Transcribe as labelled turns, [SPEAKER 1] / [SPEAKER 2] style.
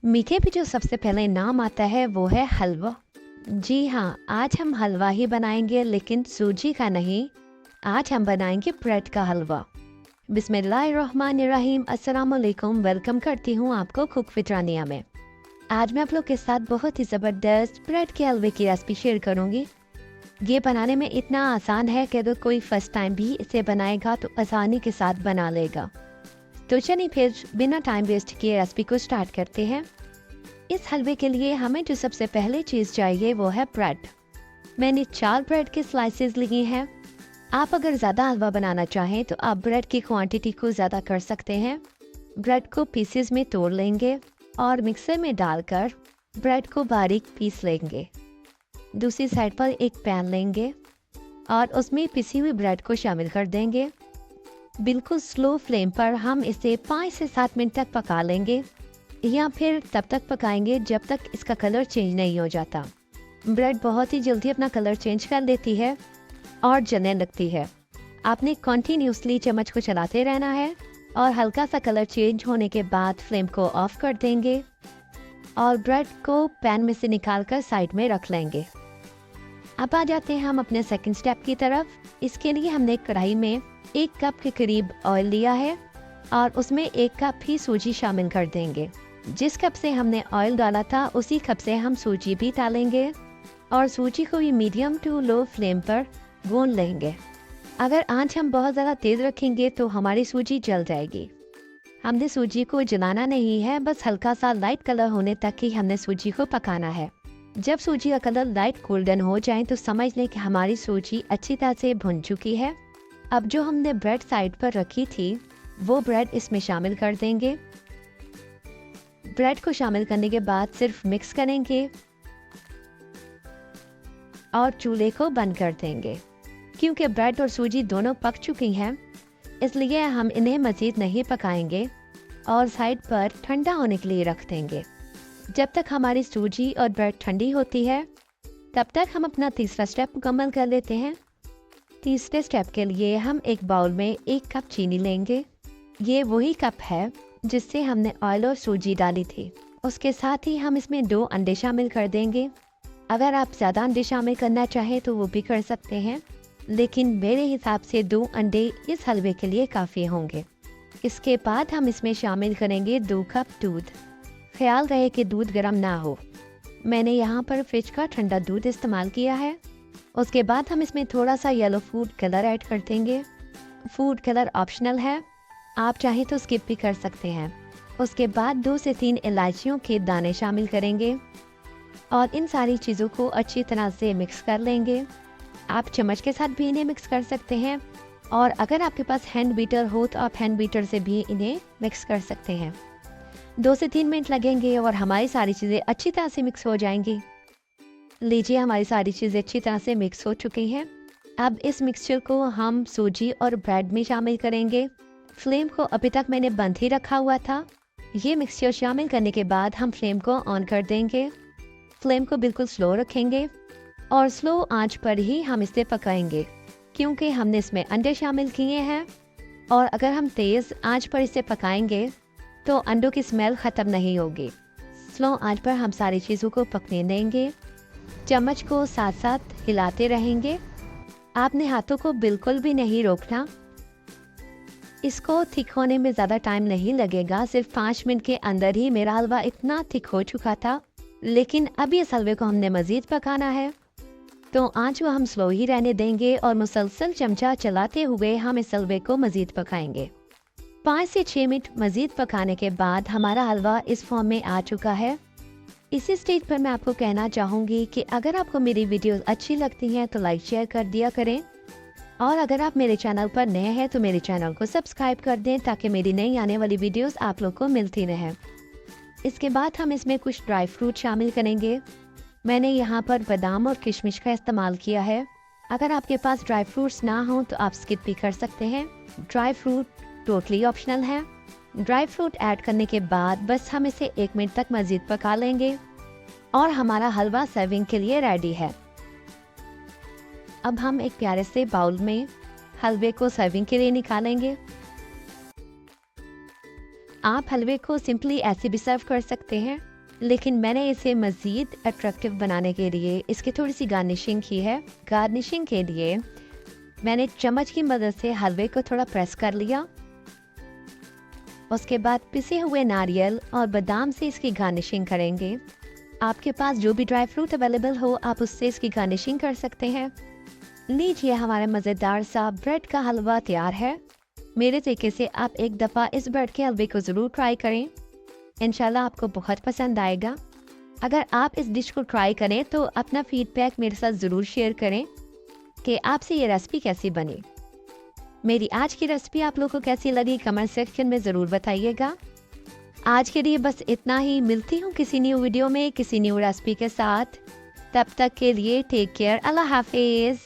[SPEAKER 1] मीठे पे जो सबसे पहले नाम आता है वो है हलवा। जी हाँ, आज हम हलवा ही बनाएंगे लेकिन सूजी का नहीं। आज हम बनाएंगे ब्रेड का हलवा। बिस्मिल्लाहिर्रहमानिर्रहीम, अस्सलाम वालेकुम। वेलकम करती हूँ आपको कुक विद रानिया में। आज मैं आप लोग के साथ बहुत ही ज़बरदस्त ब्रेड के हलवे की रेसिपी शेयर करूँगी। ये बनाने में इतना आसान है कि अगर कोई फर्स्ट टाइम भी इसे बनाएगा तो आसानी के साथ बना लेगा। तो चलिए फिर बिना टाइम वेस्ट किए रेसिपी को स्टार्ट करते हैं। इस हलवे के लिए हमें जो सबसे पहले चीज़ चाहिए वो है ब्रेड। मैंने 4 ब्रेड के स्लाइसेस लिए हैं। आप अगर ज़्यादा हलवा बनाना चाहें तो आप ब्रेड की क्वांटिटी को ज़्यादा कर सकते हैं। ब्रेड को पीसेस में तोड़ लेंगे और मिक्सर में डालकर ब्रेड को बारीक पीस लेंगे। दूसरी साइड पर एक पैन लेंगे और उसमें पिसी हुई ब्रेड को शामिल कर देंगे। बिल्कुल स्लो फ्लेम पर हम इसे 5 से 7 मिनट तक पका लेंगे, या फिर तब तक पकाएंगे जब तक इसका कलर चेंज नहीं हो जाता। ब्रेड बहुत ही जल्दी अपना कलर चेंज कर लेती है और जलने लगती है। आपने कॉन्टीन्यूसली चम्मच को चलाते रहना है और हल्का सा कलर चेंज होने के बाद फ्लेम को ऑफ कर देंगे और ब्रेड को पैन में से निकालकर साइड में रख लेंगे। अब आ जाते हैं हम अपने सेकंड स्टेप की तरफ। इसके लिए हमने कढ़ाई में 1 कप के करीब ऑयल लिया है और उसमें 1 कप ही सूजी शामिल कर देंगे। जिस कप से हमने ऑयल डाला था उसी कप से हम सूजी भी डालेंगे और सूजी को भी मीडियम टू लो फ्लेम पर भून लेंगे। अगर आंच हम बहुत ज़्यादा तेज़ रखेंगे तो हमारी सूजी जल जाएगी। हमने सूजी को जलाना नहीं है, बस हल्का सा लाइट कलर होने तक ही हमने सूजी को पकाना है। जब सूजी का कलर लाइट गोल्डन हो जाए तो समझ लें कि हमारी सूजी अच्छी तरह से भुन चुकी है। अब जो हमने ब्रेड साइड पर रखी थी वो ब्रेड इसमें शामिल कर देंगे। ब्रेड को शामिल करने के बाद सिर्फ मिक्स करेंगे और चूल्हे को बंद कर देंगे। क्योंकि ब्रेड और सूजी दोनों पक चुकी हैं इसलिए हम इन्हें मज़ीद नहीं पकाएंगे और साइड पर ठंडा होने के लिए रख देंगे। जब तक हमारी सूजी और ब्रेड ठंडी होती है तब तक हम अपना तीसरा स्टेप मुकम्मल कर लेते हैं। तीसरे स्टेप के लिए हम एक बाउल में 1 कप चीनी लेंगे। ये वही कप है जिससे हमने ऑयल और सूजी डाली थी। उसके साथ ही हम इसमें 2 अंडे शामिल कर देंगे। अगर आप ज़्यादा अंडे शामिल करना चाहें तो वो भी कर सकते हैं, लेकिन मेरे हिसाब से 2 अंडे इस हलवे के लिए काफ़ी होंगे। इसके बाद हम इसमें शामिल करेंगे 2 कप दूध। ख्याल रहे कि दूध गर्म ना हो। मैंने यहाँ पर फ्रिज का ठंडा दूध इस्तेमाल किया है। उसके बाद हम इसमें थोड़ा सा येलो फूड कलर ऐड कर देंगे। फूड कलर ऑप्शनल है, आप चाहें तो स्किप भी कर सकते हैं। उसके बाद 2 से 3 इलायचियों के दाने शामिल करेंगे और इन सारी चीज़ों को अच्छी तरह से मिक्स कर लेंगे। आप चम्मच के साथ भी इन्हें मिक्स कर सकते हैं और अगर आपके पास हैंड बीटर हो तो आप हैंड बीटर से भी इन्हें मिक्स कर सकते हैं। 2 से 3 मिनट लगेंगे और हमारी सारी चीज़ें अच्छी तरह से मिक्स हो जाएंगी। लीजिए, हमारी सारी चीज़ें अच्छी तरह से मिक्स हो चुकी हैं। अब इस मिक्सचर को हम सूजी और ब्रेड में शामिल करेंगे। फ्लेम को अभी तक मैंने बंद ही रखा हुआ था। ये मिक्सचर शामिल करने के बाद हम फ्लेम को ऑन कर देंगे। फ्लेम को बिल्कुल स्लो रखेंगे और स्लो आंच पर ही हम इसे पकाएंगे, क्योंकि हमने इसमें अंडे शामिल किए हैं और अगर हम तेज़ आंच पर इसे पकाएंगे तो अंडों की स्मेल ख़त्म नहीं होगी। स्लो आंच पर हम सारी चीज़ों को पकने देंगे। चम्मच को साथ साथ हिलाते रहेंगे। आपने हाथों को बिल्कुल भी नहीं रोकना। इसको थिक होने में ज़्यादा टाइम नहीं लगेगा। सिर्फ 5 मिनट के अंदर ही मेरा हलवा इतना थिक हो चुका था। लेकिन अब इस हलवे को हमने मज़ीद पकाना है तो आंच को हम स्लो ही रहने देंगे और मुसलसल चमचा चलाते हुए हम इस हलवे को मज़ीद पकाएंगे। 5 से 6 मिनट मज़ीद पकाने के बाद हमारा हलवा इस फॉर्म में आ चुका है। इसी स्टेज पर मैं आपको कहना चाहूँगी कि अगर आपको मेरी वीडियोस अच्छी लगती हैं तो लाइक शेयर कर दिया करें और अगर आप मेरे चैनल पर नए हैं तो मेरे चैनल को सब्सक्राइब कर दें ताकि मेरी नई आने वाली वीडियोस आप लोग को मिलती रहें। इसके बाद हम इसमें कुछ ड्राई फ्रूट शामिल करेंगे। मैंने यहाँ पर बादाम और किशमिश का इस्तेमाल किया है। अगर आपके पास ड्राई फ्रूट्स ना हो तो आप स्किप भी कर सकते हैं। ड्राई फ्रूट टोटली ऑप्शनल है। ड्राई फ्रूट ऐड करने के बाद बस हम इसे 1 मिनट तक मज़ीद पका लेंगे और हमारा हलवा सर्विंग के लिए रेडी है। अब हम एक प्यारे से बाउल में हलवे को सर्विंग के लिए निकालेंगे। आप हलवे को सिंपली ऐसे भी सर्व कर सकते हैं लेकिन मैंने इसे मज़ीद अट्रैक्टिव बनाने के लिए इसकी थोड़ी सी गार्निशिंग की है। गार्निशिंग के लिए मैंने चम्मच की मदद से हलवे को थोड़ा प्रेस कर लिया। उसके बाद पिसे हुए नारियल और बादाम से इसकी गार्निशिंग करेंगे। आपके पास जो भी ड्राई फ्रूट अवेलेबल हो आप उससे इसकी गार्निशिंग कर सकते हैं। लीजिए, हमारा मज़ेदार सा ब्रेड का हलवा तैयार है। मेरे तरीके से आप एक दफ़ा इस ब्रेड के हलवे को ज़रूर ट्राई करें, इंशाल्लाह आपको बहुत पसंद आएगा। अगर आप इस डिश को ट्राई करें तो अपना फीडबैक मेरे साथ ज़रूर शेयर करें कि आपसे ये रेसिपी कैसी बनी। मेरी आज की रेसिपी आप लोगों को कैसी लगी कमेंट सेक्शन में ज़रूर बताइएगा। आज के लिए बस इतना ही। मिलती हूँ किसी न्यू वीडियो में किसी न्यू रेसिपी के साथ। तब तक के लिए टेक केयर। अल्लाह हाफिज़।